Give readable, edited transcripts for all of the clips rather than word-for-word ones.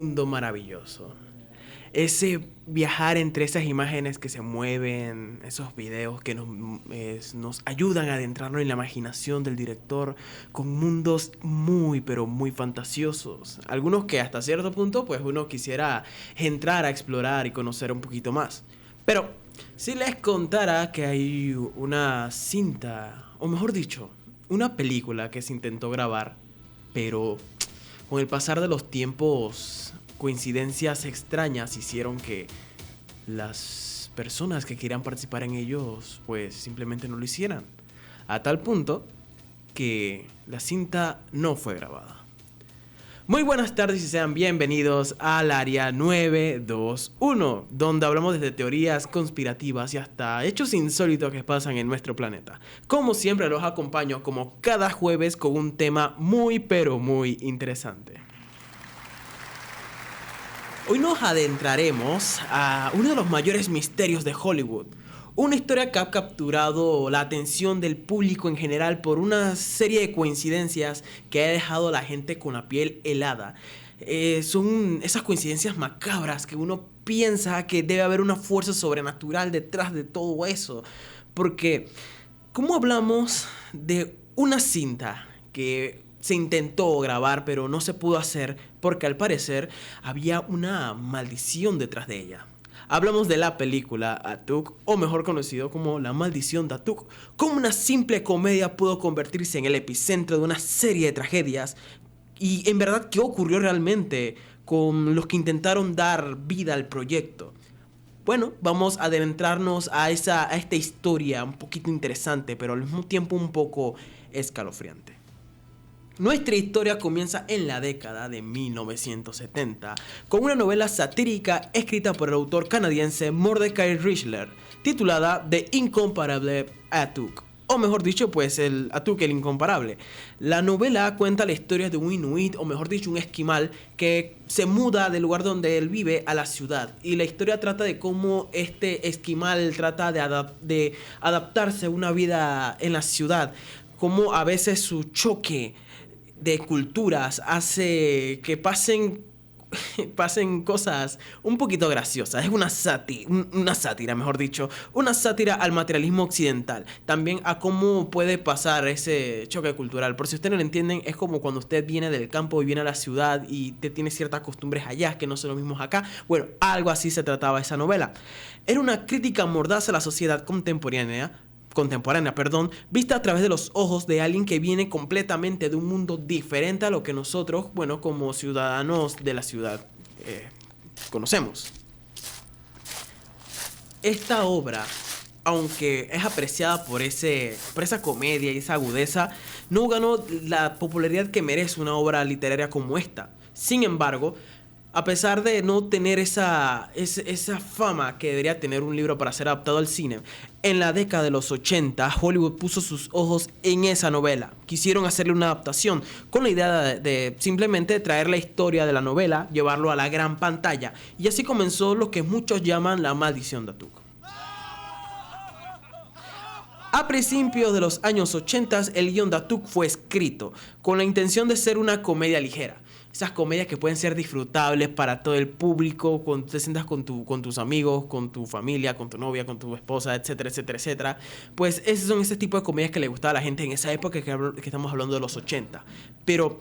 Mundo maravilloso. Ese viajar entre esas imágenes que se mueven, esos videos que nos ayudan a adentrarnos en la imaginación del director con mundos muy pero muy fantasiosos. Algunos que hasta cierto punto pues uno quisiera entrar a explorar y conocer un poquito más. Pero si les contara que hay una cinta, o mejor dicho, una película que se intentó grabar, pero con el pasar de los tiempos, coincidencias extrañas hicieron que las personas que querían participar en ellos, pues simplemente no lo hicieran. A tal punto que la cinta no fue grabada. Muy buenas tardes y sean bienvenidos al área 921, donde hablamos desde teorías conspirativas y hasta hechos insólitos que pasan en nuestro planeta. Como siempre los acompaño como cada jueves con un tema muy pero muy interesante. Hoy nos adentraremos a uno de los mayores misterios de Hollywood. Una historia que ha capturado la atención del público en general por una serie de coincidencias que ha dejado a la gente con la piel helada. Son esas coincidencias macabras que uno piensa que debe haber una fuerza sobrenatural detrás de todo eso. Porque, ¿cómo hablamos de una cinta que se intentó grabar pero no se pudo hacer porque al parecer había una maldición detrás de ella? Hablamos de la película Atuk, o mejor conocido como La Maldición de Atuk. Cómo una simple comedia pudo convertirse en el epicentro de una serie de tragedias. Y en verdad, ¿qué ocurrió realmente con los que intentaron dar vida al proyecto? Bueno, vamos a adentrarnos a esta historia un poquito interesante, pero al mismo tiempo un poco escalofriante. Nuestra historia comienza en la década de 1970 con una novela satírica escrita por el autor canadiense Mordecai Richler titulada The Incomparable Atuk, o mejor dicho pues el Atuk el Incomparable. La novela cuenta la historia de un inuit, o mejor dicho un esquimal, que se muda del lugar donde él vive a la ciudad, y la historia trata de cómo este esquimal trata de adaptarse a una vida en la ciudad, cómo a veces su choque de culturas hace que pasen cosas un poquito graciosas. Es una sátira, mejor dicho, una sátira al materialismo occidental, también a cómo puede pasar ese choque cultural. Por si ustedes no lo entienden, es como cuando usted viene del campo y viene a la ciudad y te tiene ciertas costumbres allá que no son los mismos acá. Bueno, algo así se trataba esa novela. Era una crítica mordaz a la sociedad contemporánea, vista a través de los ojos de alguien que viene completamente de un mundo diferente a lo que nosotros, bueno, como ciudadanos de la ciudad, conocemos. Esta obra, aunque es apreciada por esa comedia y esa agudeza, no ganó la popularidad que merece una obra literaria como esta. Sin embargo, a pesar de no tener esa fama que debería tener un libro para ser adaptado al cine, en la década de los 80 Hollywood puso sus ojos en esa novela. Quisieron hacerle una adaptación con la idea de simplemente traer la historia de la novela, llevarlo a la gran pantalla, y así comenzó lo que muchos llaman La Maldición de Atuk. A principios de los años 80 el guion de Atuk fue escrito con la intención de ser una comedia ligera. Esas comedias que pueden ser disfrutables para todo el público, cuando te sientas con tus amigos, con tu familia, con tu novia, con tu esposa, etcétera, etcétera, etcétera. Pues esos son ese tipo de comedias que le gustaba a la gente en esa época que estamos hablando de los 80. Pero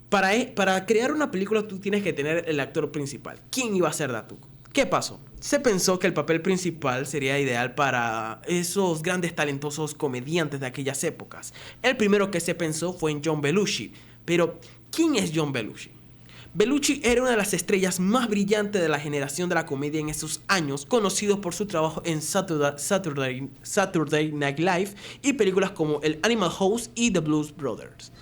para crear una película tú tienes que tener el actor principal. ¿Quién iba a ser Atuk? ¿Qué pasó? Se pensó que el papel principal sería ideal para esos grandes talentosos comediantes de aquellas épocas. El primero que se pensó fue en John Belushi. Pero, ¿quién es John Belushi? Belushi era una de las estrellas más brillantes de la generación de la comedia en esos años, conocido por su trabajo en Saturday Night Live y películas como El Animal House y The Blues Brothers.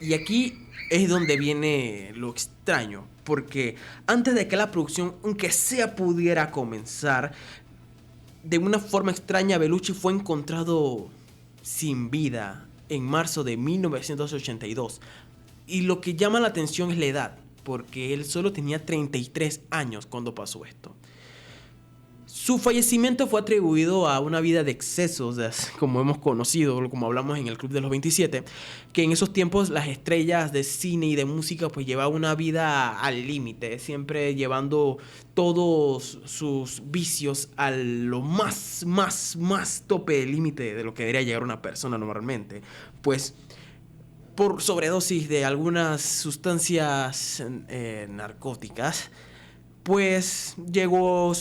Y aquí es donde viene lo extraño, porque antes de que la producción, aunque sea, pudiera comenzar, de una forma extraña Belushi fue encontrado sin vida en marzo de 1982. Y lo que llama la atención es la edad, porque él solo tenía 33 años cuando pasó esto. Su fallecimiento fue atribuido a una vida de excesos, como hemos conocido, como hablamos en el Club de los 27, que en esos tiempos las estrellas de cine y de música pues llevaban una vida al límite, siempre llevando todos sus vicios a lo más tope del límite de lo que debería llegar una persona normalmente. Pues por sobredosis de algunas sustancias narcóticas, pues llegó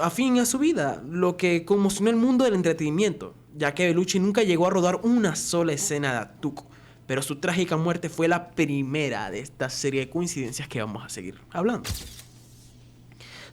a fin a su vida, lo que conmocionó el mundo del entretenimiento, ya que Bellucci nunca llegó a rodar una sola escena de Atuk, pero su trágica muerte fue la primera de esta serie de coincidencias que vamos a seguir hablando.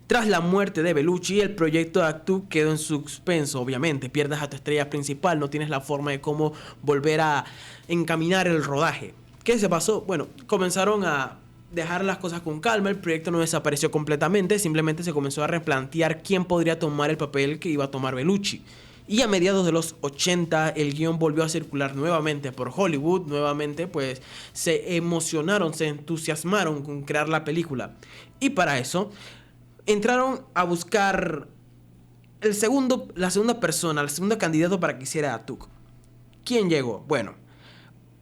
Tras la muerte de Bellucci, el proyecto de Atuk quedó en suspenso, obviamente. Pierdes a tu estrella principal, no tienes la forma de cómo volver a encaminar el rodaje. ¿Qué se pasó? Bueno, comenzaron a dejar las cosas con calma, el proyecto no desapareció completamente, simplemente se comenzó a replantear quién podría tomar el papel que iba a tomar Bellucci. Y a mediados de los 80 el guión volvió a circular nuevamente por Hollywood, nuevamente pues se emocionaron, se entusiasmaron con crear la película. Y para eso entraron a buscar la segunda persona, el segundo candidato para que hiciera Atuk. ¿Quién llegó? Bueno,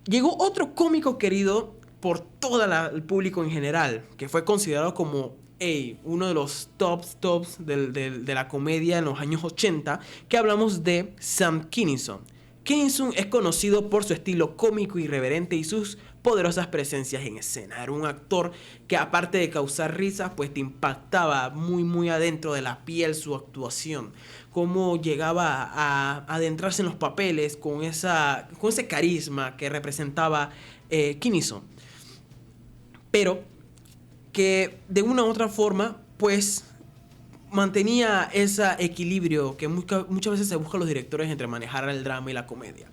llegó otro cómico querido por todo el público en general, que fue considerado como uno de los tops de la comedia en los años 80, que hablamos de Sam Kinison. Kinison es conocido por su estilo cómico irreverente y sus poderosas presencias en escena. Era un actor que, aparte de causar risas, pues te impactaba muy adentro de la piel su actuación, cómo llegaba a adentrarse en los papeles con ese carisma que representaba Kinison, pero que de una u otra forma pues mantenía ese equilibrio que muchas veces se buscan los directores entre manejar el drama y la comedia.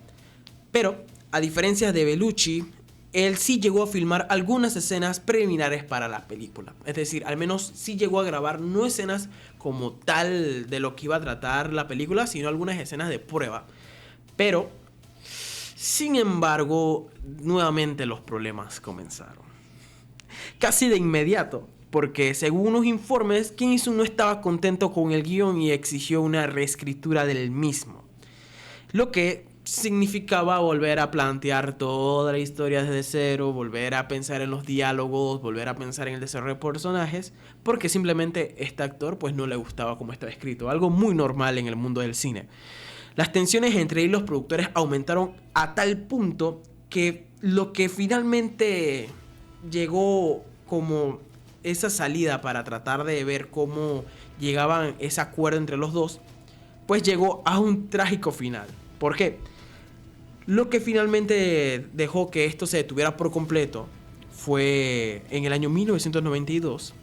Pero a diferencia de Bellucci, él sí llegó a filmar algunas escenas preliminares para la película. Es decir, al menos sí llegó a grabar no escenas como tal de lo que iba a tratar la película, sino algunas escenas de prueba. Pero, sin embargo, nuevamente los problemas comenzaron. Casi de inmediato, porque según unos informes, Kinison no estaba contento con el guión y exigió una reescritura del mismo. Lo que significaba volver a plantear toda la historia desde cero, volver a pensar en los diálogos, volver a pensar en el desarrollo de personajes, porque simplemente este actor pues no le gustaba como estaba escrito, algo muy normal en el mundo del cine. Las tensiones entre él y los productores aumentaron a tal punto que lo que finalmente llegó como esa salida para tratar de ver cómo llegaban ese acuerdo entre los dos, pues llegó a un trágico final. ¿Por qué? Lo que finalmente dejó que esto se detuviera por completo fue en el año 1992,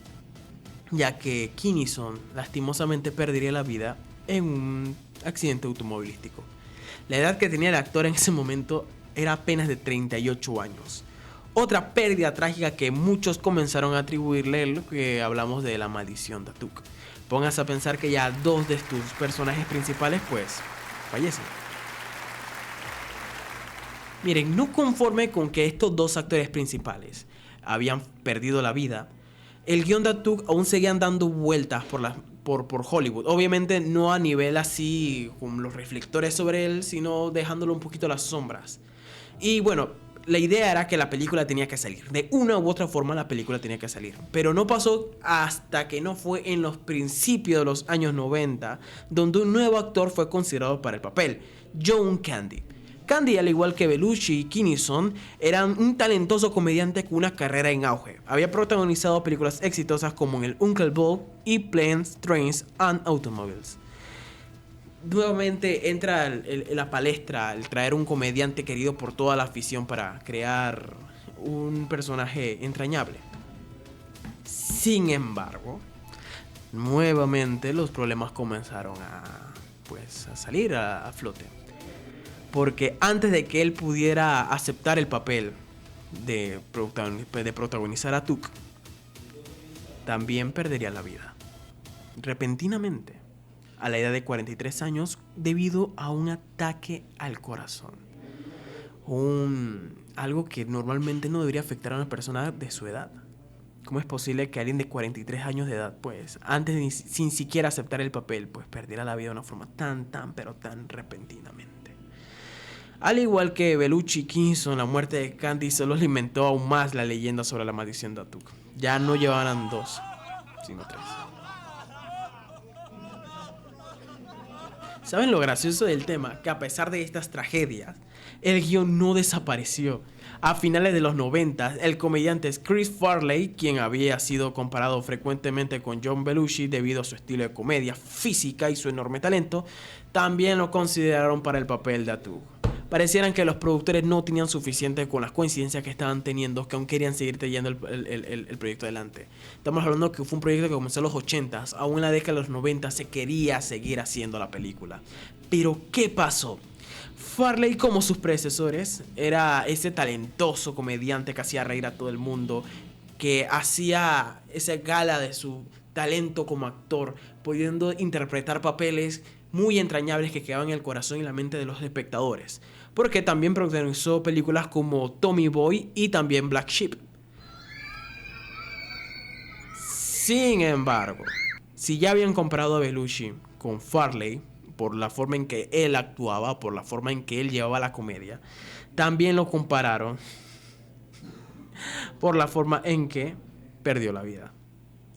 ya que Kinison lastimosamente perdería la vida en un accidente automovilístico. La edad que tenía el actor en ese momento era apenas de 38 años. Otra pérdida trágica que muchos comenzaron a atribuirle, lo que hablamos de la maldición de Atuk. Póngase a pensar que ya dos de tus personajes principales pues fallecen. Miren, no conforme con que estos dos actores principales habían perdido la vida, el guión de Atuk aún seguían dando vueltas por Hollywood. Obviamente no a nivel así con los reflectores sobre él, sino dejándolo un poquito a las sombras. Y bueno, la idea era que la película tenía que salir. De una u otra forma la película tenía que salir. Pero no pasó hasta que no fue en los principios de los años 90, donde un nuevo actor fue considerado para el papel, John Candy. Candy, al igual que Bellucci y Kinison, era un talentoso comediante con una carrera en auge. Había protagonizado películas exitosas como en el Uncle Bob y Planes, Trains and Automobiles. Nuevamente entra en la palestra el traer un comediante querido por toda la afición para crear un personaje entrañable. Sin embargo, nuevamente los problemas comenzaron a salir a flote. Porque antes de que él pudiera aceptar el papel de protagonizar a Atuk, también perdería la vida repentinamente a la edad de 43 años debido a un ataque al corazón. Algo que normalmente no debería afectar a una persona de su edad. ¿Cómo es posible que alguien de 43 años de edad, pues, sin siquiera aceptar el papel, pues, perdiera la vida de una forma pero tan repentinamente? Al igual que Bellucci y Kinison, la muerte de Candy solo alimentó aún más la leyenda sobre la maldición de Atuk. Ya no llevaban 2, sino 3. ¿Saben lo gracioso del tema? Que a pesar de estas tragedias, el guión no desapareció. A finales de los 90, el comediante Chris Farley, quien había sido comparado frecuentemente con John Belushi debido a su estilo de comedia física y su enorme talento, también lo consideraron para el papel de Atuk. Parecieran que los productores no tenían suficiente con las coincidencias que estaban teniendo, que aún querían seguir teniendo el proyecto adelante. Estamos hablando que fue un proyecto que comenzó en los 80s, aún en la década de los 90 se quería seguir haciendo la película. Pero ¿qué pasó? Farley, como sus predecesores, era ese talentoso comediante que hacía reír a todo el mundo, que hacía esa gala de su talento como actor, pudiendo interpretar papeles muy entrañables que quedaban en el corazón y la mente de los espectadores, porque también protagonizó películas como Tommy Boy y también Black Sheep. Sin embargo, si ya habían comparado a Belushi con Farley por la forma en que él actuaba, por la forma en que él llevaba la comedia, también lo compararon por la forma en que perdió la vida.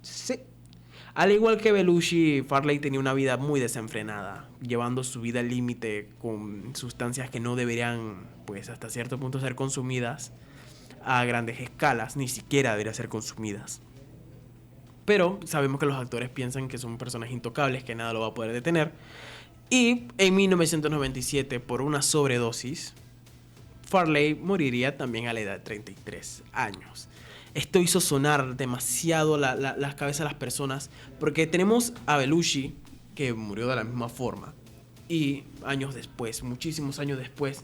Sí. Al igual que Belushi, Farley tenía una vida muy desenfrenada, llevando su vida al límite con sustancias que no deberían, pues hasta cierto punto, ser consumidas a grandes escalas, ni siquiera deberían ser consumidas. Pero sabemos que los actores piensan que son personas intocables, que nada lo va a poder detener. Y en 1997, por una sobredosis, Farley moriría también a la edad de 33 años. Esto hizo sonar demasiado las cabezas de las personas, porque tenemos a Belushi, que murió de la misma forma, y años después, muchísimos años después,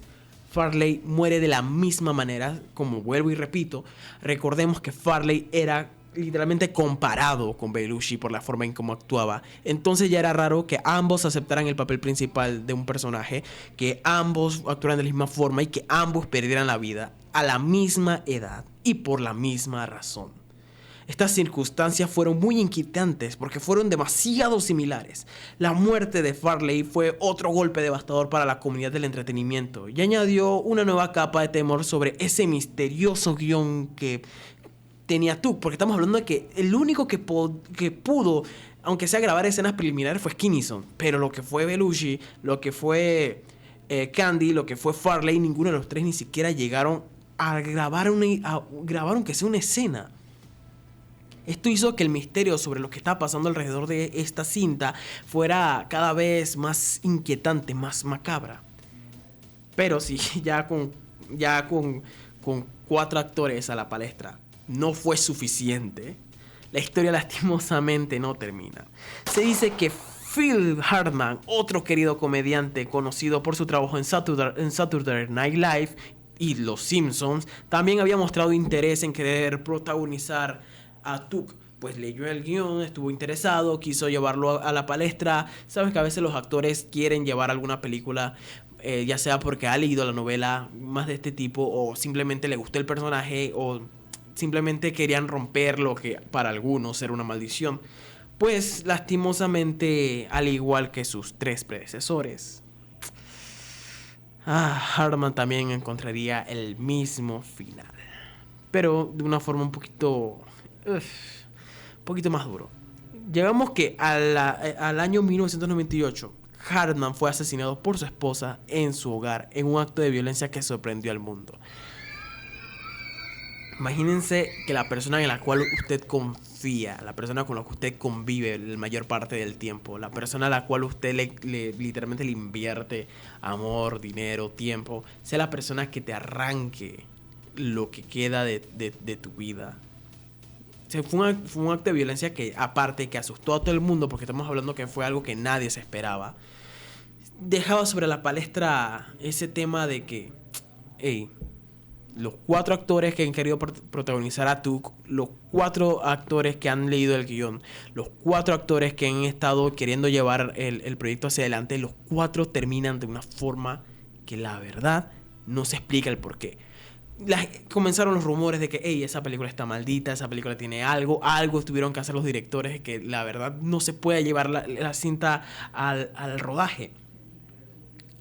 Farley muere de la misma manera. Como vuelvo y repito, recordemos que Farley era literalmente comparado con Belushi por la forma en cómo actuaba. Entonces ya era raro que ambos aceptaran el papel principal de un personaje, que ambos actuaran de la misma forma y que ambos perdieran la vida a la misma edad y por la misma razón. Estas circunstancias fueron muy inquietantes porque fueron demasiado similares. La muerte de Farley fue otro golpe devastador para la comunidad del entretenimiento y añadió una nueva capa de temor sobre ese misterioso guión que tenía tú, porque estamos hablando de que el único que pudo, aunque sea grabar escenas preliminares, fue Kinison, pero lo que fue Belushi, lo que fue Candy, lo que fue Farley, ninguno de los tres ni siquiera llegaron a grabar aunque sea una escena. Esto hizo que el misterio sobre lo que estaba pasando alrededor de esta cinta fuera cada vez más inquietante, más macabra. Pero sí, ya con 4 actores a la palestra no fue suficiente, la historia lastimosamente no termina. Se dice que Phil Hartman, otro querido comediante conocido por su trabajo en Saturday Night Live y Los Simpsons, también había mostrado interés en querer protagonizar a Atuk. Pues leyó el guión, estuvo interesado, quiso llevarlo a la palestra. Sabes que a veces los actores quieren llevar alguna película, ya sea porque ha leído la novela más de este tipo, o simplemente le gustó el personaje, o simplemente querían romper lo que para algunos era una maldición. Pues lastimosamente, al igual que sus 3 predecesores, Hartman también encontraría el mismo final, pero de una forma un poquito más duro. Llegamos que al año 1998, Hartman fue asesinado por su esposa en su hogar en un acto de violencia que sorprendió al mundo. Imagínense que la persona en la cual usted confía, la persona con la que usted convive la mayor parte del tiempo, la persona a la cual usted literalmente le invierte amor, dinero, tiempo, sea la persona que te arranque lo que queda de tu vida. O sea, fue un acto de violencia que, aparte que asustó a todo el mundo, porque estamos hablando que fue algo que nadie se esperaba, dejaba sobre la palestra ese tema de que, los 4 actores que han querido protagonizar a Atuk, los 4 actores que han leído el guión, los 4 actores que han estado queriendo llevar el proyecto hacia adelante, los 4 terminan de una forma que la verdad no se explica el porqué. comenzaron los rumores de que, hey, esa película está maldita, esa película tiene algo tuvieron que hacer los directores, que la verdad no se puede llevar la cinta al rodaje.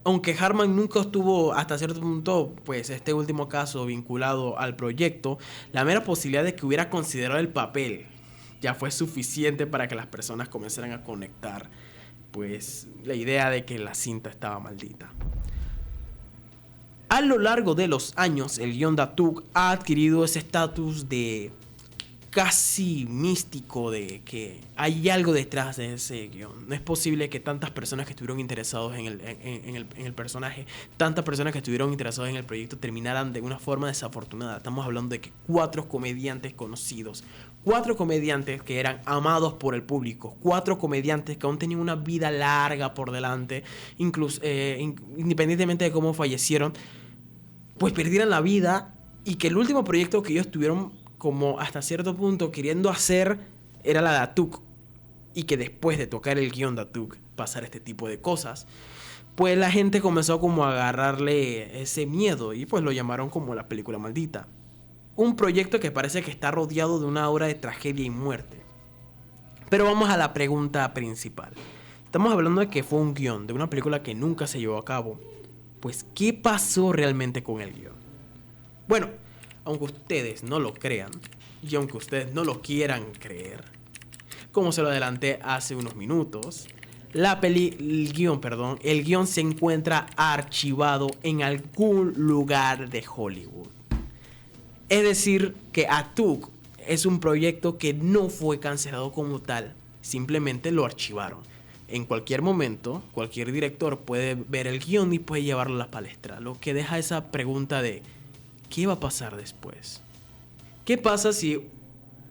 Aunque Hartman nunca estuvo hasta cierto punto, pues este último caso vinculado al proyecto, la mera posibilidad de que hubiera considerado el papel ya fue suficiente para que las personas comenzaran a conectar, pues, la idea de que la cinta estaba maldita. A lo largo de los años, el guion de Atuk ha adquirido ese estatus de casi místico, de que hay algo detrás de ese guión. No es posible que tantas personas que estuvieron interesados en el personaje, tantas personas que estuvieron interesados en el proyecto terminaran de una forma desafortunada. Estamos hablando de que 4 comediantes conocidos, 4 comediantes que eran amados por el público, 4 comediantes que aún tenían una vida larga por delante, incluso independientemente de cómo fallecieron, pues perdieran la vida, y que el último proyecto que ellos tuvieron como hasta cierto punto queriendo hacer era la de Atuk, y que después de tocar el guión de Atuk pasar este tipo de cosas, pues la gente comenzó como a agarrarle ese miedo y pues lo llamaron como la película maldita. Un proyecto que parece que está rodeado de una aura de tragedia y muerte. Pero vamos a la pregunta principal. Estamos hablando de que fue un guión de una película que nunca se llevó a cabo. Pues, ¿qué pasó realmente con el guión? Bueno, aunque ustedes no lo crean, y aunque ustedes no lo quieran creer, como se lo adelanté hace unos minutos, el guión se encuentra archivado en algún lugar de Hollywood. Es decir, que Atuk es un proyecto que no fue cancelado como tal, simplemente lo archivaron. En cualquier momento, cualquier director puede ver el guión y puede llevarlo a la palestra, lo que deja esa pregunta de ¿qué va a pasar después? ¿Qué pasa si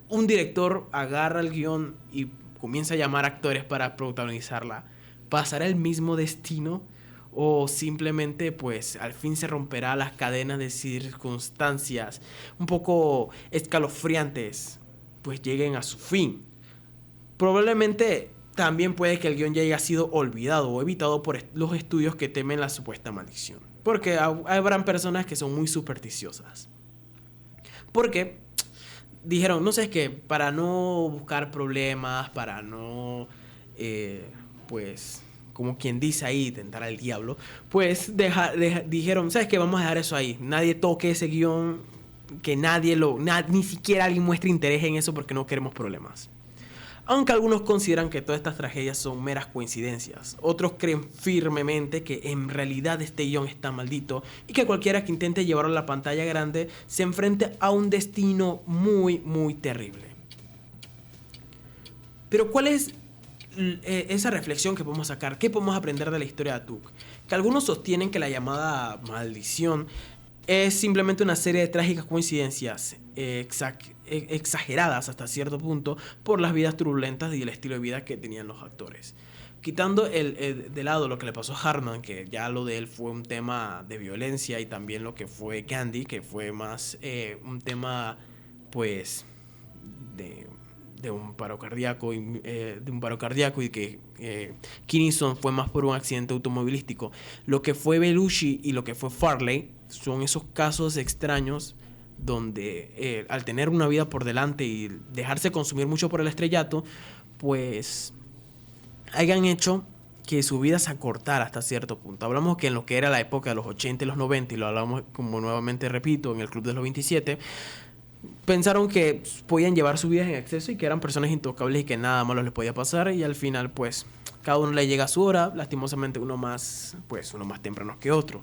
un director agarra el guión y comienza a llamar actores para protagonizarla? ¿Pasará el mismo destino? ¿O simplemente pues al fin se romperá las cadenas de circunstancias un poco escalofriantes pues lleguen a su fin? Probablemente también puede que el guión ya haya sido olvidado o evitado por los estudios que temen la supuesta maldición. Porque habrán personas que son muy supersticiosas. Porque dijeron, no sé, es que para no buscar problemas, para no, pues, como quien dice ahí, tentar al diablo, pues dijeron, ¿sabes qué? Vamos a dejar eso ahí. Nadie toque ese guión, que ni siquiera alguien muestre interés en eso porque no queremos problemas. Aunque algunos consideran que todas estas tragedias son meras coincidencias, otros creen firmemente que en realidad este guión está maldito y que cualquiera que intente llevarlo a la pantalla grande se enfrente a un destino muy, muy terrible. Pero ¿cuál es esa reflexión que podemos sacar? ¿Qué podemos aprender de la historia de Atuk? Que algunos sostienen que la llamada maldición es simplemente una serie de trágicas coincidencias exageradas hasta cierto punto por las vidas turbulentas y el estilo de vida que tenían los actores. Quitando de lado lo que le pasó a Hartman, que ya lo de él fue un tema de violencia, y también lo que fue Gandhi, que fue más un tema pues de un paro cardíaco y que Kinison fue más por un accidente automovilístico. Lo que fue Belushi y lo que fue Farley son esos casos extraños donde al tener una vida por delante y dejarse consumir mucho por el estrellato, pues hayan hecho que su vida se acortara hasta cierto punto. Hablamos que en lo que era la época de los 80 y los 90, y lo hablamos, como nuevamente repito, en el Club de los 27, pensaron que podían llevar su vida en exceso y que eran personas intocables y que nada malo les podía pasar, y al final pues cada uno le llega a su hora, lastimosamente uno más temprano que otro.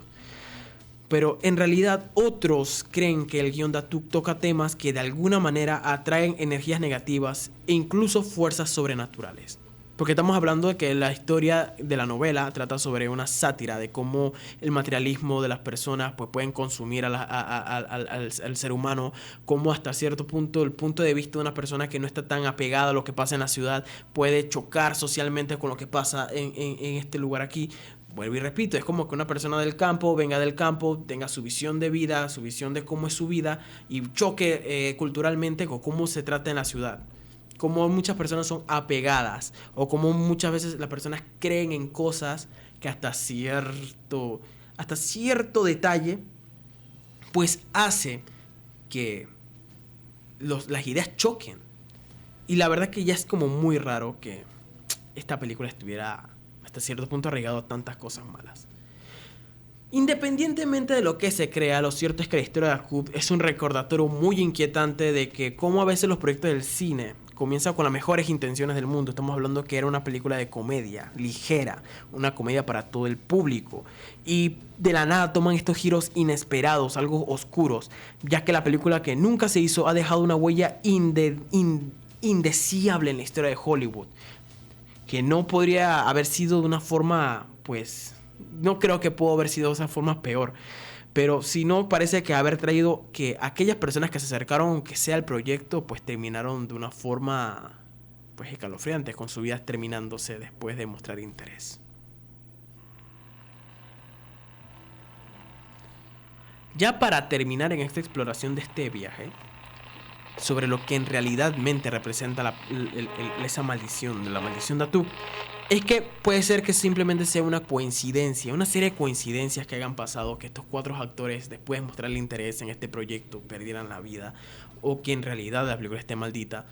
Pero en realidad otros creen que el guión de Atuk toca temas que de alguna manera atraen energías negativas e incluso fuerzas sobrenaturales. Porque estamos hablando de que la historia de la novela trata sobre una sátira de cómo el materialismo de las personas pues pueden consumir al ser humano, cómo hasta cierto punto el punto de vista de una persona que no está tan apegada a lo que pasa en la ciudad puede chocar socialmente con lo que pasa en este lugar aquí. Vuelvo y repito, es como que una persona del campo venga del campo, tenga su visión de vida, su visión de cómo es su vida, y choque culturalmente con cómo se trata en la ciudad. Como muchas personas son apegadas, o como muchas veces las personas creen en cosas que hasta cierto detalle pues hace que las ideas choquen. Y la verdad que ya es como muy raro que esta película estuviera hasta cierto punto arraigado a tantas cosas malas. Independientemente de lo que se crea, lo cierto es que la historia de Acup es un recordatorio muy inquietante de que cómo a veces los proyectos del cine comienzan con las mejores intenciones del mundo. Estamos hablando que era una película de comedia, ligera, una comedia para todo el público. Y de la nada toman estos giros inesperados, algo oscuros, ya que la película que nunca se hizo ha dejado una huella indeseable en la historia de Hollywood. Que no podría haber sido de una forma, pues... No creo que pudo haber sido de esa forma peor. Pero si no, parece que haber traído que aquellas personas que se acercaron, aunque sea al proyecto, pues terminaron de una forma pues escalofriante, con su vida terminándose después de mostrar interés. Ya para terminar en esta exploración de este viaje, sobre lo que en realidad representa esa maldición, la maldición de Atuk, es que puede ser que simplemente sea una coincidencia, una serie de coincidencias que hayan pasado, que estos 4 actores, después de mostrarle interés en este proyecto, perdieran la vida, o que en realidad la película esté maldita.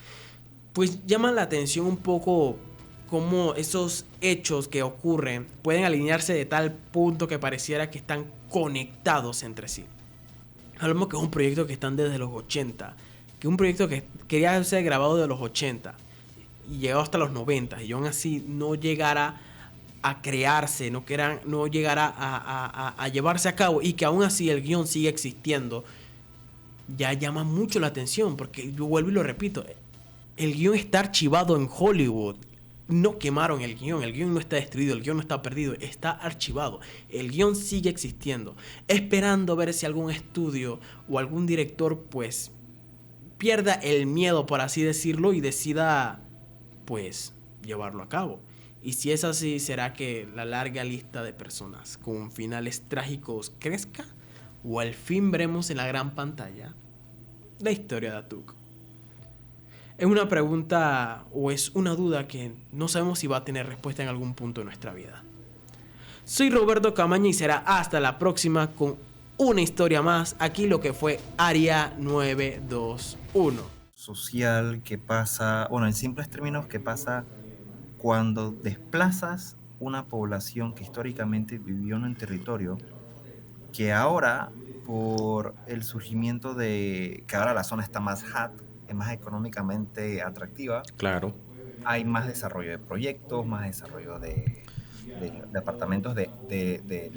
Pues llaman la atención un poco cómo esos hechos que ocurren pueden alinearse de tal punto que pareciera que están conectados entre sí. Hablamos que es un proyecto que están desde los 80, que es un proyecto que quería ser grabado de los 80 y llegado hasta los 90, y aún así no llegara a crearse, no llegara a llevarse a cabo, y que aún así el guión sigue existiendo, ya llama mucho la atención, porque yo vuelvo y lo repito, el guión está archivado en Hollywood. No quemaron el guión no está destruido, el guión no está perdido, está archivado. El guión sigue existiendo, esperando ver si algún estudio o algún director pues pierda el miedo, por así decirlo, y decida pues llevarlo a cabo. Y si es así, ¿será que la larga lista de personas con finales trágicos crezca? ¿O al fin veremos en la gran pantalla la historia de Atuk? Es una pregunta o es una duda que no sabemos si va a tener respuesta en algún punto de nuestra vida. Soy Roberto Camaña y será hasta la próxima con una historia más. Aquí lo que fue Área 921. Social que pasa, bueno, en simples términos, que pasa cuando desplazas una población que históricamente vivió en un territorio que ahora, por el surgimiento de que ahora la zona está más hot, es más económicamente atractiva. Claro. Hay más desarrollo de proyectos, más desarrollo de apartamentos de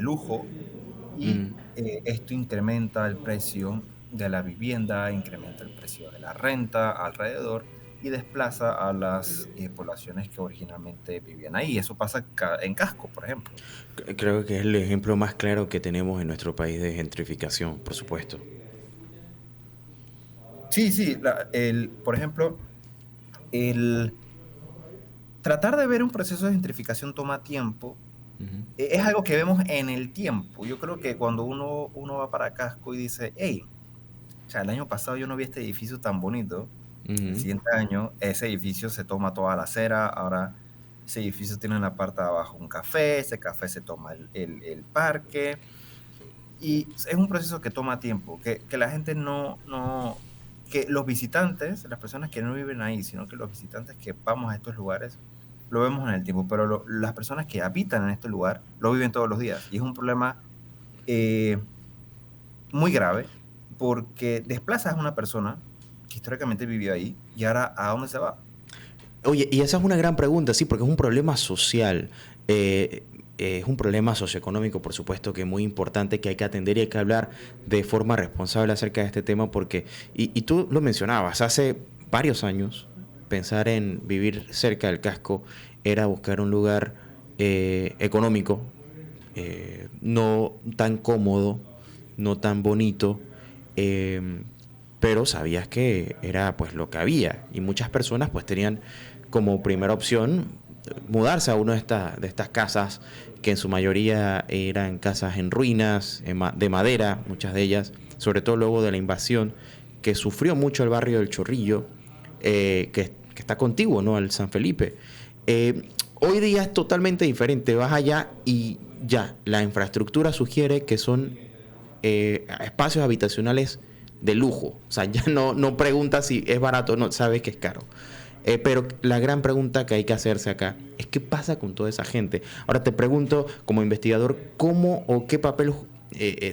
lujo, y esto incrementa el precio de la vivienda, incrementa el precio de la renta alrededor y desplaza a las poblaciones que originalmente vivían ahí. Eso pasa en Casco, por ejemplo. Creo que es el ejemplo más claro que tenemos en nuestro país de gentrificación, por supuesto. Sí, por ejemplo, el tratar de ver un proceso de gentrificación toma tiempo. Uh-huh. Es algo que vemos en el tiempo. Yo creo que cuando uno va para Casco y dice, hey, o sea, el año pasado yo no vi este edificio tan bonito. Uh-huh. El siguiente año ese edificio se toma toda la acera, ahora ese edificio tiene en la parte de abajo un café, ese café se toma el parque, y es un proceso que toma tiempo, que la gente que los visitantes, las personas que no viven ahí, sino que los visitantes que vamos a estos lugares, lo vemos en el tiempo, pero las personas que habitan en este lugar lo viven todos los días, y es un problema muy grave, porque desplazas a una persona que históricamente vivió ahí, y ahora ¿a dónde se va? Oye, y esa es una gran pregunta, sí, porque es un problema social, es un problema socioeconómico, por supuesto, que es muy importante, que hay que atender y hay que hablar de forma responsable acerca de este tema, porque, y tú lo mencionabas, hace varios años pensar en vivir cerca del Casco era buscar un lugar económico, no tan cómodo, no tan bonito, pero sabías que era pues lo que había, y muchas personas pues tenían como primera opción mudarse a una de estas casas, que en su mayoría eran casas en ruinas, de madera, muchas de ellas, sobre todo luego de la invasión que sufrió mucho el barrio del Chorrillo, que está contiguo, ¿no?, al San Felipe. Hoy día es totalmente diferente, vas allá y ya, la infraestructura sugiere que son espacios habitacionales de lujo. O sea, ya no pregunta si es barato o no, sabes que es caro. Pero la gran pregunta que hay que hacerse acá es qué pasa con toda esa gente. Ahora te pregunto, como investigador, ¿cómo o qué papel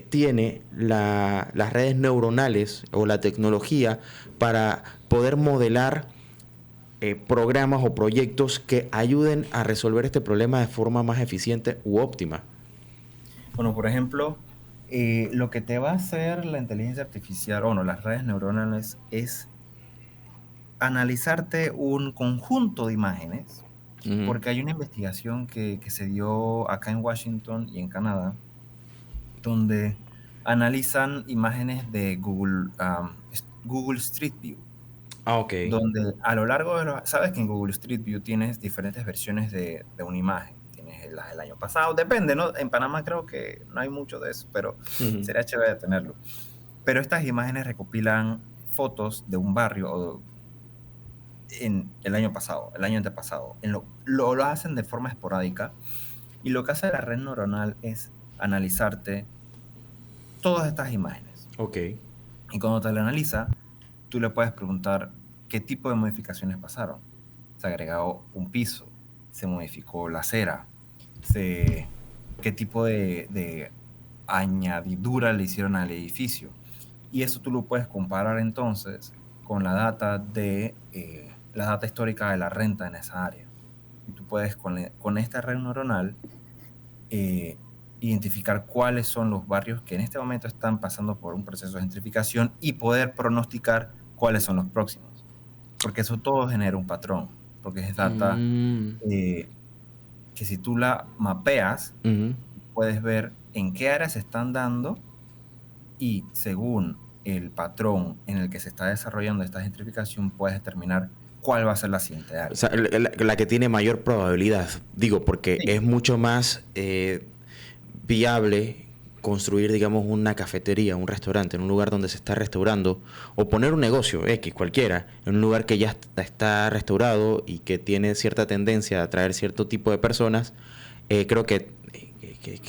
tiene las redes neuronales o la tecnología para poder modelar programas o proyectos que ayuden a resolver este problema de forma más eficiente u óptima? Bueno, por ejemplo, lo que te va a hacer la inteligencia artificial, o no, las redes neuronales, es analizarte un conjunto de imágenes, porque hay una investigación que se dio acá en Washington y en Canadá, donde analizan imágenes de Google Street View. Ok. Donde a lo largo de sabes que en Google Street View tienes diferentes versiones de una imagen. Tienes las del año pasado, depende, ¿no? En Panamá creo que no hay mucho de eso, pero sería chévere tenerlo. Pero estas imágenes recopilan fotos de un barrio en el año pasado, el año antepasado. Lo hacen de forma esporádica, y lo que hace la red neuronal es analizarte todas estas imágenes. Ok. Y cuando te la analiza, tú le puedes preguntar qué tipo de modificaciones pasaron. Se agregó un piso, se modificó la acera, qué tipo de añadidura le hicieron al edificio. Y eso tú lo puedes comparar entonces con la data histórica de la renta en esa área. Y tú puedes con esta red neuronal identificar cuáles son los barrios que en este momento están pasando por un proceso de gentrificación y poder pronosticar cuáles son los próximos. Porque eso todo genera un patrón, porque es data que si tú la mapeas, puedes ver en qué áreas se están dando, y según el patrón en el que se está desarrollando esta gentrificación, puedes determinar cuál va a ser la siguiente área. O sea, la que tiene mayor probabilidad, digo, porque sí, es mucho más viable construir, digamos, una cafetería, un restaurante, en un lugar donde se está restaurando, o poner un negocio X, cualquiera, en un lugar que ya está restaurado y que tiene cierta tendencia a atraer cierto tipo de personas. Creo que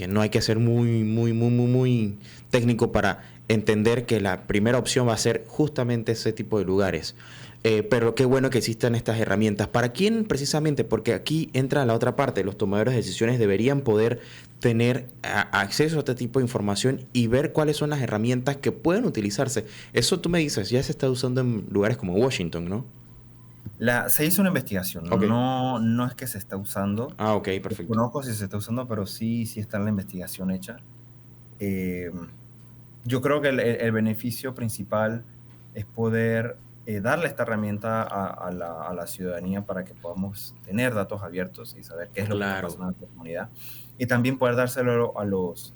no hay que ser muy técnico para entender que la primera opción va a ser justamente ese tipo de lugares. Pero qué bueno que existan estas herramientas. ¿Para quién precisamente? Porque aquí entra la otra parte. Los tomadores de decisiones deberían poder tener acceso a este tipo de información y ver cuáles son las herramientas que pueden utilizarse. Eso tú me dices, ya se está usando en lugares como Washington, ¿no? Se hizo una investigación, okay. No es que se está usando. Ok, perfecto. Conozco si se está usando, pero sí está en la investigación hecha. Yo creo que el beneficio principal es poder darle esta herramienta a la ciudadanía para que podamos tener datos abiertos y saber qué es lo que está pasando en la comunidad. Y también poder dárselo a los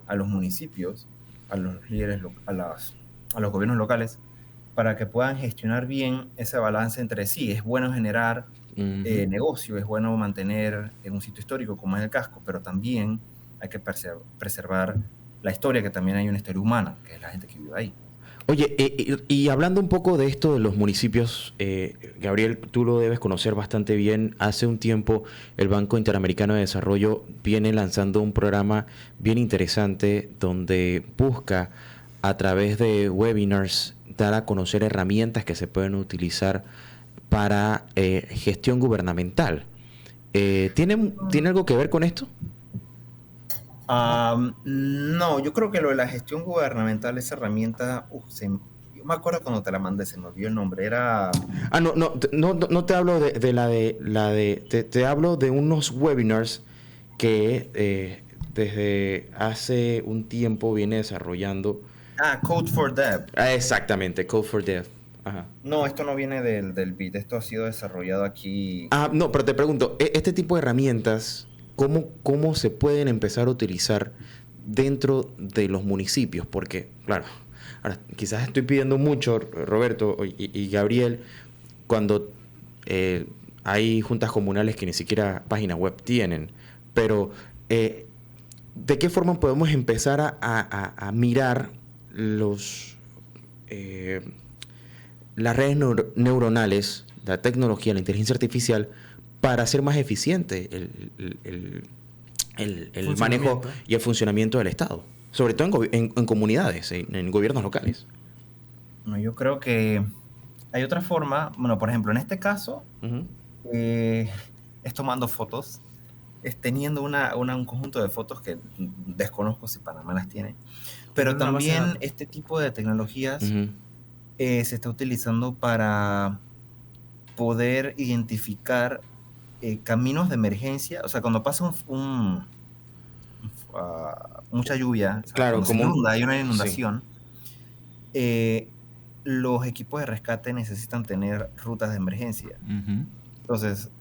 municipios, a los líderes, a los gobiernos locales, para que puedan gestionar bien ese balance entre sí. Es bueno generar negocio, es bueno mantener en un sitio histórico como es el casco, pero también hay que preservar la historia, que también hay una historia humana, que es la gente que vive ahí. Oye, y hablando un poco de esto de los municipios, Gabriel, tú lo debes conocer bastante bien. Hace un tiempo el Banco Interamericano de Desarrollo viene lanzando un programa bien interesante donde busca, a través de webinars, dar a conocer herramientas que se pueden utilizar para gestión gubernamental. ¿Tiene algo que ver con esto? No, yo creo que lo de la gestión gubernamental, esa herramienta, yo me acuerdo cuando te la mandé, se me olvidó el nombre, era... No te hablo te hablo de unos webinars que desde hace un tiempo viene desarrollando. Code for Dev. Exactamente, Code for Dev. Ajá. No, esto no viene del BIT, esto ha sido desarrollado aquí. No, pero te pregunto, este tipo de herramientas, ¿cómo se pueden empezar a utilizar dentro de los municipios? Porque, claro, ahora quizás estoy pidiendo mucho, Roberto y Gabriel, cuando hay juntas comunales que ni siquiera página web tienen, pero ¿de qué forma podemos empezar a mirar las redes neuronales, la tecnología, la inteligencia artificial, para hacer más eficiente el manejo y el funcionamiento del Estado? sobre todo en comunidades, en gobiernos locales. No, yo creo que hay otra forma. Bueno, por ejemplo, en este caso, es tomando fotos, es teniendo un conjunto de fotos que desconozco si Panamá las tiene, pero también este tipo de tecnologías se está utilizando para poder identificar caminos de emergencia. O sea, cuando pasa mucha lluvia, claro, cuando se inunda, hay una inundación, sí. Los equipos de rescate necesitan tener rutas de emergencia. Entonces,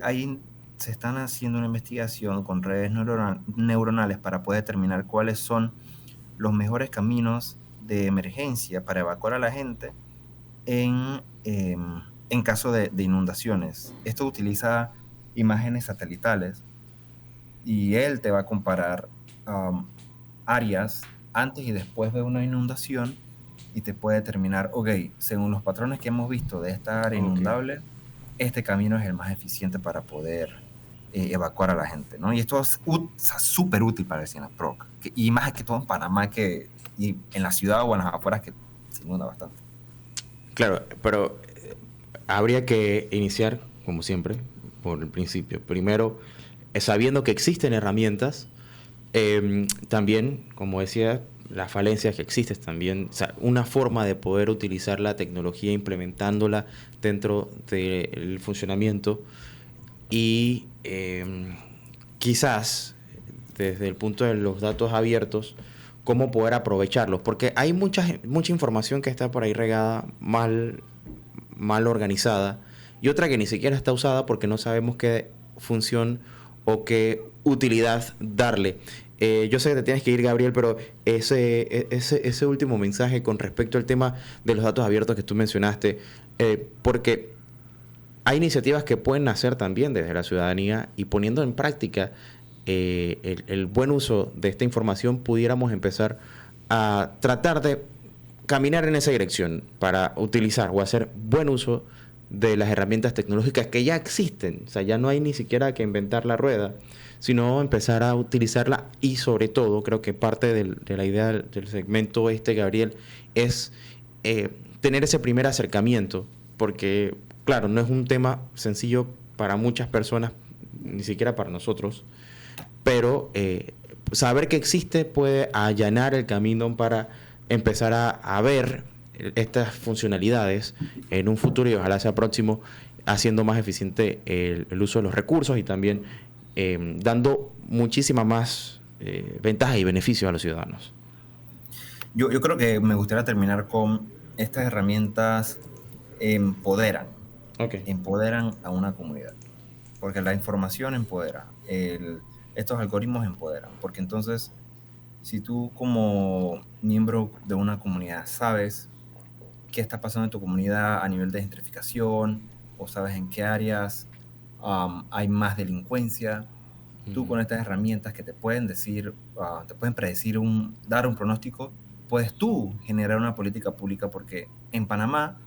ahí se están haciendo una investigación con redes neuronales para poder determinar cuáles son los mejores caminos de emergencia para evacuar a la gente en caso de inundaciones. Esto utiliza imágenes satelitales y él te va a comparar áreas antes y después de una inundación y te puede determinar, ok, según los patrones que hemos visto de esta área inundable, este camino es el más eficiente para poder evacuar a la gente, ¿no? Y esto es súper útil para el CIENAPROC, y más que todo en Panamá y en la ciudad o en las afueras que se inunda bastante. Claro, pero habría que iniciar, como siempre, por el principio. Primero, sabiendo que existen herramientas, también, como decía, las falencias que existen también, o sea, una forma de poder utilizar la tecnología implementándola dentro del funcionamiento y quizás desde el punto de los datos abiertos, cómo poder aprovecharlos, porque hay mucha información que está por ahí regada, mal organizada, y otra que ni siquiera está usada porque no sabemos qué función o qué utilidad darle. Yo sé que te tienes que ir, Gabriel, pero ese último mensaje con respecto al tema de los datos abiertos que tú mencionaste, porque hay iniciativas que pueden nacer también desde la ciudadanía y poniendo en práctica el buen uso de esta información, pudiéramos empezar a tratar de caminar en esa dirección para utilizar o hacer buen uso de las herramientas tecnológicas que ya existen. O sea, ya no hay ni siquiera que inventar la rueda, sino empezar a utilizarla y sobre todo, creo que parte de la idea del segmento Gabriel, es tener ese primer acercamiento, porque, claro, no es un tema sencillo para muchas personas, ni siquiera para nosotros, pero saber que existe puede allanar el camino para empezar a ver estas funcionalidades en un futuro y ojalá sea próximo, haciendo más eficiente el uso de los recursos y también dando muchísimas más ventajas y beneficios a los ciudadanos. Yo creo que me gustaría terminar con estas herramientas empoderan a una comunidad, porque la información empodera, estos algoritmos empoderan, porque entonces si tú como miembro de una comunidad sabes qué está pasando en tu comunidad a nivel de gentrificación o sabes en qué áreas hay más delincuencia, tú con estas herramientas que te pueden decir, te pueden predecir, dar un pronóstico, puedes tú generar una política pública, porque en Panamá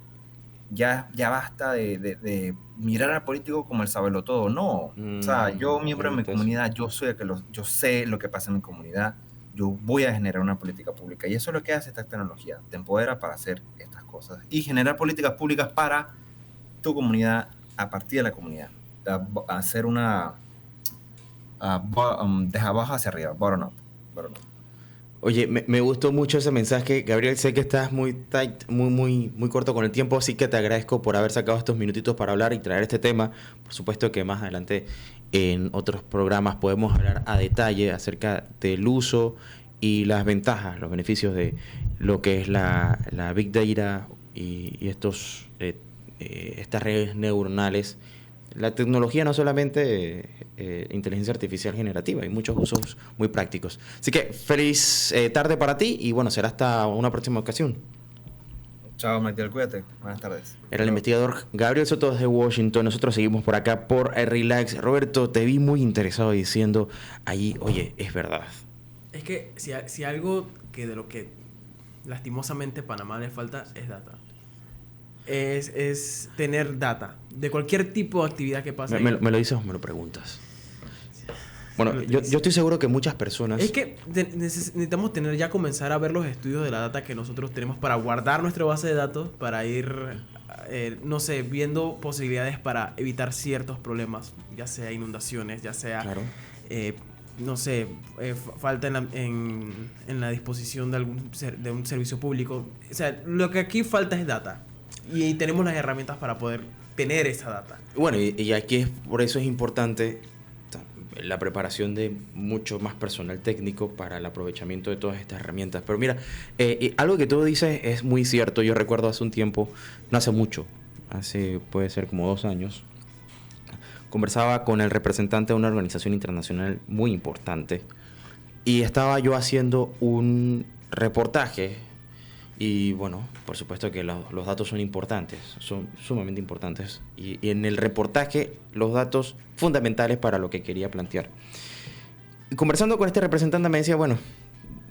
ya basta de mirar al político como el sabelotodo. No, o sea, yo miembro de mi comunidad, yo sé lo que pasa en mi comunidad, yo voy a generar una política pública, y eso es lo que hace esta tecnología, te empodera para hacer estas cosas y generar políticas públicas para tu comunidad a partir de la comunidad, hacer una de abajo hacia arriba, bottom up. Oye, me gustó mucho ese mensaje, Gabriel. Sé que estás muy tight, muy corto con el tiempo, así que te agradezco por haber sacado estos minutitos para hablar y traer este tema. Por supuesto que más adelante en otros programas podemos hablar a detalle acerca del uso y las ventajas, los beneficios de lo que es la Big Data y estas redes neuronales. La tecnología no solamente inteligencia artificial generativa, hay muchos usos muy prácticos. Así que feliz tarde para ti y bueno, será hasta una próxima ocasión. Chao, Martial, cuídate. Buenas tardes. Era el investigador Gabriel Soto desde Washington. Nosotros seguimos por acá por Relax. Roberto, te vi muy interesado diciendo ahí, oye, es verdad. Es que si algo que de lo que lastimosamente Panamá le falta es data. Es tener data de cualquier tipo de actividad que pase. ¿Me lo dices o me lo preguntas? Bueno, yo estoy seguro que muchas personas... Es que necesitamos comenzar a ver los estudios de la data que nosotros tenemos para guardar nuestra base de datos, para ir, no sé, viendo posibilidades para evitar ciertos problemas, ya sea inundaciones, ya sea, Claro. No sé, falta en la disposición de de un servicio público. O sea, lo que aquí falta es data. Y tenemos las herramientas para poder tener esa data. Bueno, y aquí por eso es importante la preparación de mucho más personal técnico para el aprovechamiento de todas estas herramientas. Pero mira, algo que tú dices es muy cierto. Yo recuerdo hace un tiempo, no hace mucho, puede ser como 2 años, conversaba con el representante de una organización internacional muy importante y estaba yo haciendo un reportaje y bueno, por supuesto que los datos son importantes, son sumamente importantes y en el reportaje los datos fundamentales para lo que quería plantear. Y conversando con este representante me decía, bueno,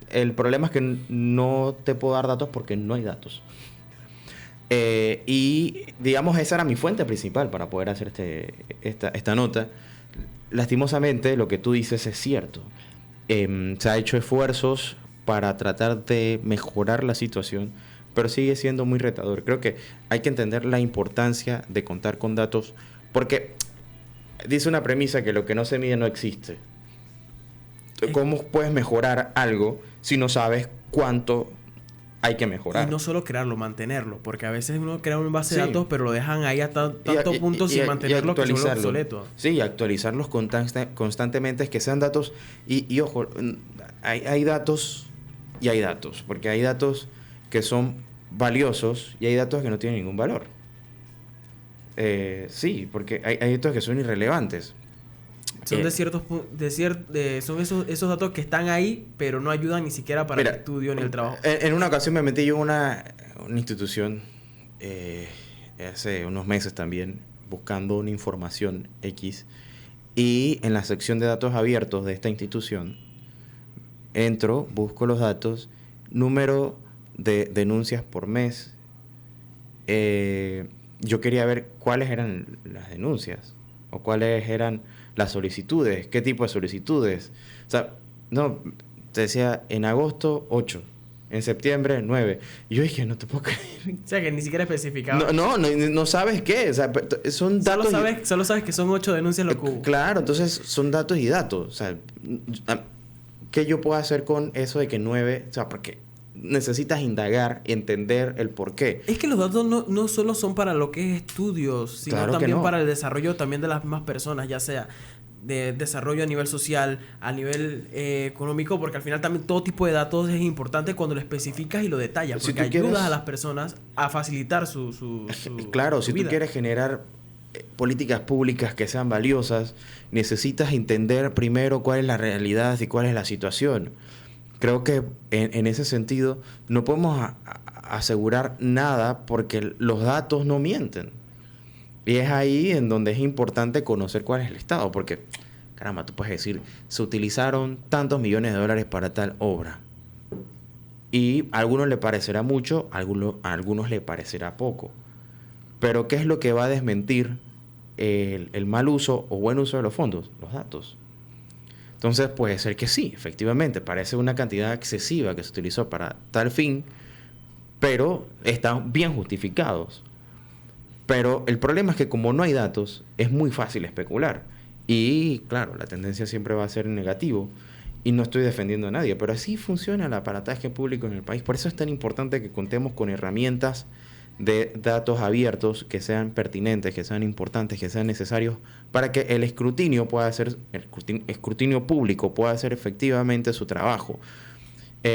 el problema es que no te puedo dar datos porque no hay datos. Y digamos esa era mi fuente principal para poder hacer esta nota. Lastimosamente lo que tú dices es cierto. Se ha hecho esfuerzos para tratar de mejorar la situación, pero sigue siendo muy retador. Creo que hay que entender la importancia de contar con datos, porque dice una premisa que lo que no se mide no existe. ¿Cómo puedes mejorar algo si no sabes cuánto hay que mejorar? Y no solo crearlo, mantenerlo, porque a veces uno crea una base de datos, pero lo dejan ahí hasta tantos puntos sin mantenerlo que se vuelve obsoleto. Sí, actualizarlos constantemente, que sean datos. Y ojo, hay datos y hay datos, porque hay datos que son valiosos y hay datos que no tienen ningún valor. Sí, porque hay datos que son irrelevantes. Son son esos datos que están ahí, pero no ayudan ni siquiera para el estudio ni el trabajo. En una ocasión me metí yo en una institución, hace unos meses también, buscando una información X, y en la sección de datos abiertos de esta institución, entro, busco los datos, número de denuncias por mes. Yo quería ver cuáles eran las denuncias, o cuáles eran las solicitudes, qué tipo de solicitudes. O sea, no, te decía en agosto 8, en septiembre 9. Y yo dije, no te puedo creer. O sea, que ni siquiera especificaba. No sabes qué. O sea, son datos. Solo sabes que son 8 denuncias lo que hubo. Claro, entonces son datos y datos. O sea, ¿qué yo puedo hacer con eso de que 9? O sea, porque necesitas indagar, entender el por qué. Es que los datos no solo son para lo que es estudios, sino claro también para el desarrollo también de las mismas personas, ya sea de desarrollo a nivel social, a nivel económico, porque al final también todo tipo de datos es importante cuando lo especificas y lo detallas, porque ayudas a las personas a facilitar su claro, si vida. Tú quieres generar políticas públicas que sean valiosas, necesitas entender primero cuál es la realidad y cuál es la situación. Creo que en ese sentido no podemos asegurar nada porque los datos no mienten. Y es ahí en donde es importante conocer cuál es el estado. Porque, caramba, tú puedes decir, se utilizaron tantos millones de dólares para tal obra. Y a algunos le parecerá mucho, a algunos le parecerá poco. Pero ¿qué es lo que va a desmentir el mal uso o buen uso de los fondos? Los datos. Entonces puede ser que sí, efectivamente, parece una cantidad excesiva que se utilizó para tal fin, pero están bien justificados. Pero el problema es que como no hay datos, es muy fácil especular. Y claro, la tendencia siempre va a ser negativo. Y no estoy defendiendo a nadie, pero así funciona el aparataje público en el país. Por eso es tan importante que contemos con herramientas de datos abiertos que sean pertinentes, que sean importantes, que sean necesarios para que el escrutinio público pueda hacer efectivamente su trabajo.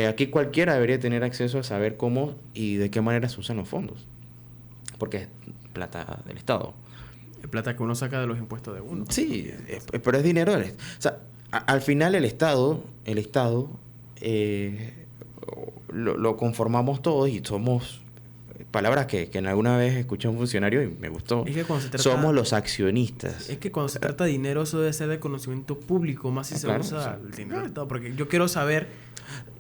Aquí cualquiera debería tener acceso a saber cómo y de qué manera se usan los fondos, porque es plata del Estado. Es plata que uno saca de los impuestos de uno. Sí, pero es dinero del Estado. O sea, al final el Estado lo conformamos todos y somos... Palabras que en alguna vez escuché a un funcionario y me gustó. Es que somos los accionistas. Es que cuando se trata de dinero, eso debe ser de conocimiento público, más si se usa el dinero del Estado. Porque yo quiero saber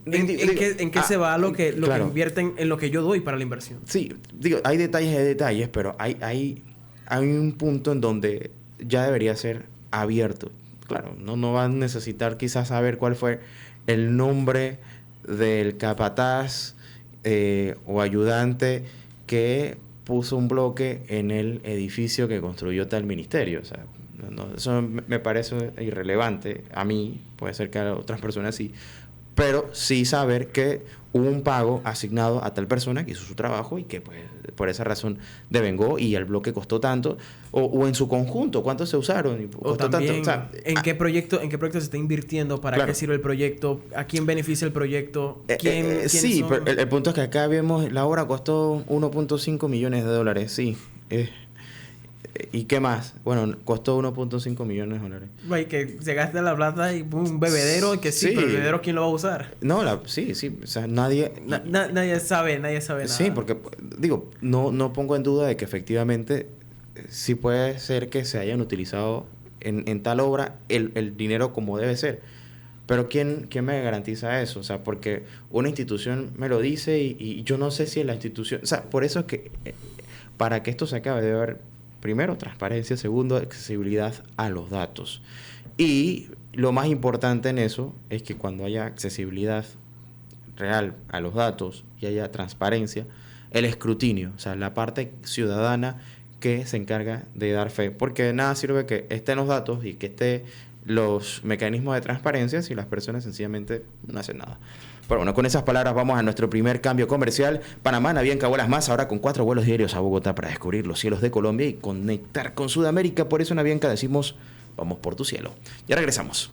en qué se va lo que invierten, en lo que yo doy para la inversión. Sí, digo, hay detalles, pero hay un punto en donde ya debería ser abierto. claro, no va a necesitar quizás saber cuál fue el nombre del capataz o ayudante que puso un bloque en el edificio que construyó tal ministerio. O sea, eso me parece irrelevante. A mí, puede ser que a otras personas sí, pero sí saber que hubo un pago asignado a tal persona que hizo su trabajo y que pues por esa razón devengó y el bloque costó tanto, o en su conjunto, ¿cuántos se usaron? Y o también, tanto. O sea, ¿en qué proyecto se está invirtiendo? ¿Para qué sirve el proyecto? ¿A quién beneficia el proyecto? Sí, pero el punto es que acá vemos, la obra costó 1.5 millones de dólares, sí. ¿Y qué más? Bueno, costó 1.5 millones de dólares. Y que se gasta la plata y un bebedero, que sí, pero el bebedero, ¿quién lo va a usar? No, sí, o sea, nadie sabe nada. Sí, porque, digo, no pongo en duda de que efectivamente sí puede ser que se hayan utilizado en tal obra el dinero como debe ser. Pero ¿quién me garantiza eso? O sea, porque una institución me lo dice y yo no sé si la institución... O sea, por eso es que para que esto se acabe debe haber... Primero, transparencia. Segundo, accesibilidad a los datos. Y lo más importante en eso es que cuando haya accesibilidad real a los datos y haya transparencia, el escrutinio, o sea, la parte ciudadana que se encarga de dar fe. Porque de nada sirve que estén los datos y que estén los mecanismos de transparencia si las personas sencillamente no hacen nada. Pero bueno, con esas palabras vamos a nuestro primer cambio comercial. Panamá, Avianca vuelas más, ahora con 4 vuelos diarios a Bogotá para descubrir los cielos de Colombia y conectar con Sudamérica. Por eso en Avianca decimos, vamos por tu cielo. Ya regresamos.